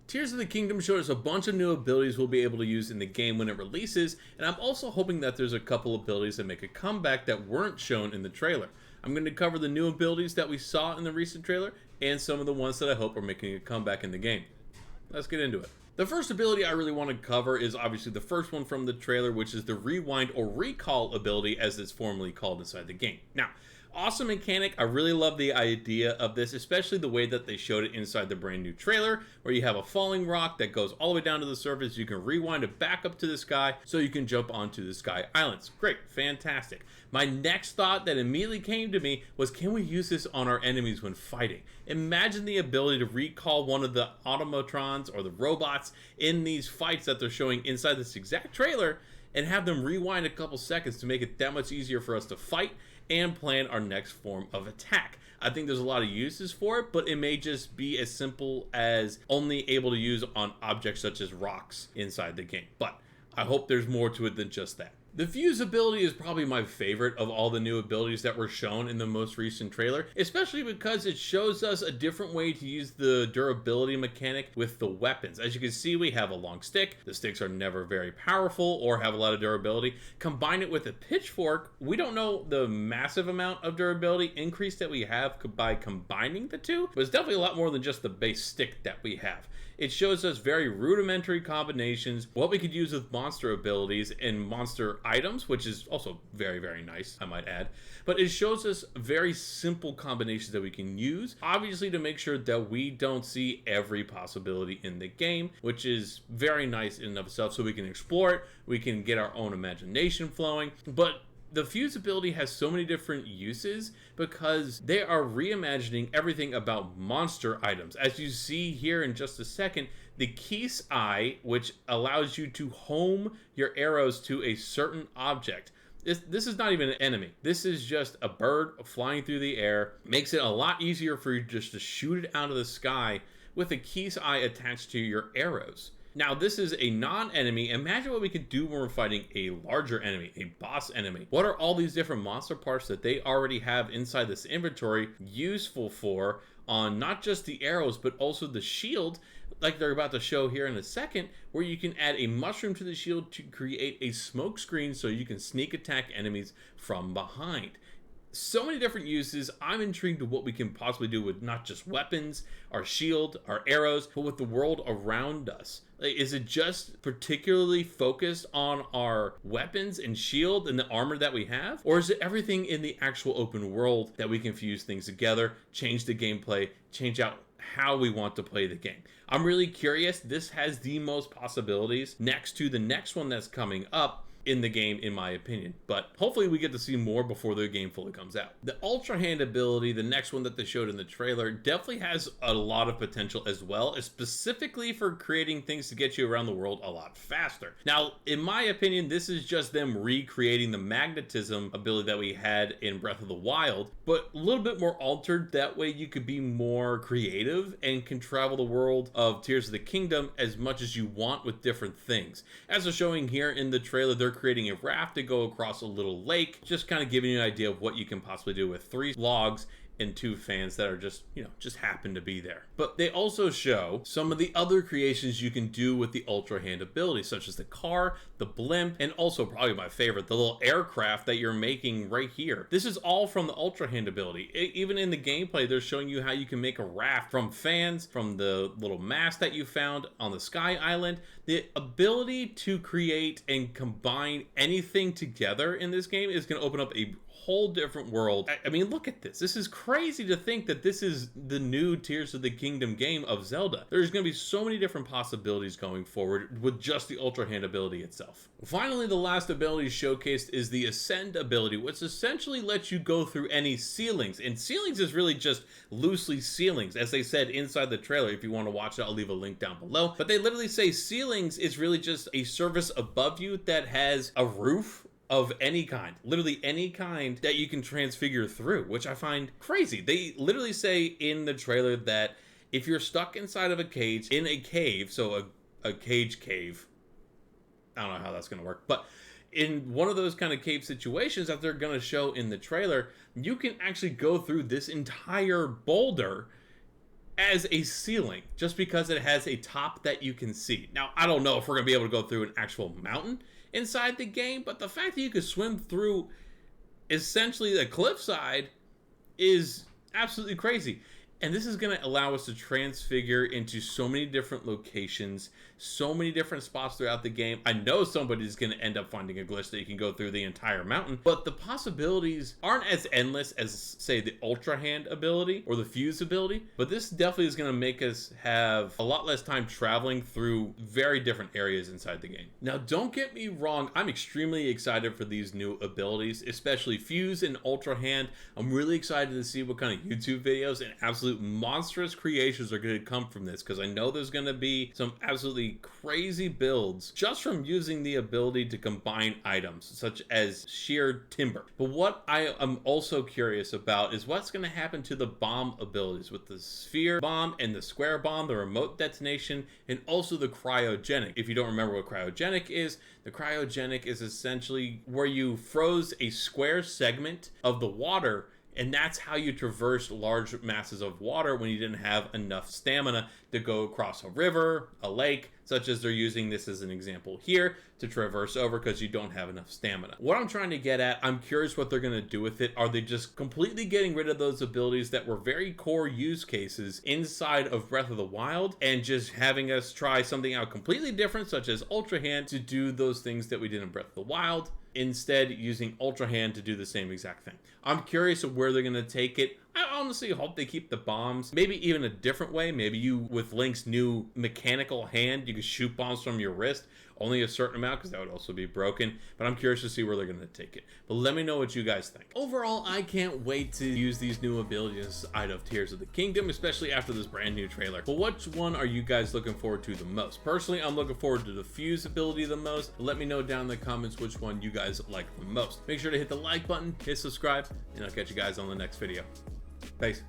Tears of the Kingdom showed us a bunch of new abilities we'll be able to use in the game when it releases, and I'm also hoping that there's a couple abilities that make a comeback that weren't shown in the trailer. I'm going to cover the new abilities that we saw in the recent trailer, and some of the ones that I hope are making a comeback in the game. Let's get into it. The first ability I really want to cover is obviously the first one from the trailer, which is the Rewind or Recall ability, as it's formerly called inside the game. Now, awesome mechanic. I really love the idea of this, especially the way that they showed it inside the brand new trailer, where you have a falling rock that goes all the way down to the surface. You can rewind it back up to the sky so you can jump onto the sky islands. Great, fantastic. My next thought that immediately came to me was, can we use this on our enemies when fighting? Imagine the ability to recall one of the automatrons or the robots in these fights that they're showing inside this exact trailer, and have them rewind a couple seconds to make it that much easier for us to fight and plan our next form of attack. I think there's a lot of uses for it, but it may just be as simple as only able to use on objects such as rocks inside the game. But I hope there's more to it than just that. The Fuse ability is probably my favorite of all the new abilities that were shown in the most recent trailer, especially because it shows us a different way to use the durability mechanic with the weapons. As you can see, we have a long stick. The sticks are never very powerful or have a lot of durability. Combine it with a pitchfork, we don't know the massive amount of durability increase that we have by combining the two, but it's definitely a lot more than just the base stick that we have. It shows us very rudimentary combinations, what we could use with monster abilities and monster items, which is also very, very nice, I might add. But it shows us very simple combinations that we can use, obviously to make sure that we don't see every possibility in the game, which is very nice in and of itself, so we can explore it, we can get our own imagination flowing. But the Fuse ability has so many different uses because they are reimagining everything about monster items. As you see here in just a second, the Keese Eye, which allows you to home your arrows to a certain object. This is not even an enemy. This is just a bird flying through the air. Makes it a lot easier for you just to shoot it out of the sky with a Keese Eye attached to your arrows. Now, this is a non-enemy. Imagine what we could do when we're fighting a larger enemy, a boss enemy. What are all these different monster parts that they already have inside this inventory useful for on not just the arrows, but also the shield, like they're about to show here in a second, where you can add a mushroom to the shield to create a smoke screen so you can sneak attack enemies from behind. So many different uses. I'm intrigued with what we can possibly do with not just weapons, our shield, our arrows, but with the world around us. Is it just particularly focused on our weapons and shield and the armor that we have? Or is it everything in the actual open world that we can fuse things together, change the gameplay, change out how we want to play the game? I'm really curious. This has the most possibilities next to the next one that's coming up in the game, in my opinion, but hopefully we get to see more before the game fully comes out. The Ultra Hand ability, the next one that they showed in the trailer, definitely has a lot of potential as well, specifically for creating things to get you around the world a lot faster. Now, in my opinion, this is just them recreating the magnetism ability that we had in Breath of the Wild, but a little bit more altered. That way you could be more creative and can travel the world of Tears of the Kingdom as much as you want with different things. As they're showing here in the trailer, they're creating a raft to go across a little lake, just kind of giving you an idea of what you can possibly do with 3 logs and 2 fans that are just, just happen to be there. But they also show some of the other creations you can do with the Ultra Hand ability, such as the car, the blimp, and also probably my favorite, the little aircraft that you're making right here. This is all from the Ultra Hand ability. Even in the gameplay, they're showing you how you can make a raft from fans, from the little mast that you found on the Sky Island. The ability to create and combine anything together in this game is going to open up a whole different world. I mean, look at this. This is crazy to think that this is the new Tears of the Kingdom game of Zelda. There's going to be so many different possibilities going forward with just the Ultra Hand ability itself. Finally, the last ability showcased is the Ascend ability, which essentially lets you go through any ceilings. And ceilings is really just loosely ceilings, as they said inside the trailer. If you want to watch it, I'll leave a link down below. But they literally say ceilings is really just a surface above you that has a roof of any kind, literally any kind that you can transfigure through, which I find crazy. They literally say in the trailer that if you're stuck inside of a cage, in a cave, so a cage cave, I don't know how that's going to work, but in one of those kind of cave situations that they're going to show in the trailer, you can actually go through this entire boulder as a ceiling just because it has a top that you can see. Now, I don't know if we're going to be able to go through an actual mountain inside the game, but the fact that you could swim through essentially the cliffside is absolutely crazy. And this is going to allow us to transfigure into so many different locations, so many different spots throughout the game. I know somebody's going to end up finding a glitch that you can go through the entire mountain, but the possibilities aren't as endless as, say, the Ultra Hand ability or the Fuse ability. But this definitely is going to make us have a lot less time traveling through very different areas inside the game. Now, don't get me wrong, I'm extremely excited for these new abilities, especially Fuse and Ultra Hand. I'm really excited to see what kind of YouTube videos and absolute monstrous creations are going to come from this, because I know there's going to be some absolutely crazy builds just from using the ability to combine items such as sheer timber. But what I am also curious about is what's going to happen to the bomb abilities with the sphere bomb and the square bomb, the remote detonation, and also the cryogenic. If you don't remember what cryogenic is, the cryogenic is essentially where you froze a square segment of the water, and that's how you traversed large masses of water when you didn't have enough stamina to go across a river, a lake, such as they're using this as an example here to traverse over because you don't have enough stamina. What I'm trying to get at, I'm curious what they're going to do with it. Are they just completely getting rid of those abilities that were very core use cases inside of Breath of the Wild and just having us try something out completely different, such as Ultra Hand, to do those things that we did in Breath of the Wild, instead using Ultra Hand to do the same exact thing? I'm curious of where they're going to take it. I honestly hope they keep the bombs, maybe even a different way. Maybe you, with Link's new mechanical hand, you can shoot bombs from your wrist, only a certain amount, because that would also be broken. But I'm curious to see where they're going to take it. But let me know what you guys think. Overall, I can't wait to use these new abilities inside of Tears of the Kingdom, especially after this brand new trailer. But which one are you guys looking forward to the most? Personally, I'm looking forward to the Fuse ability the most. Let me know down in the comments which one you guys like the most. Make sure to hit the like button, hit subscribe, and I'll catch you guys on the next video. Peace.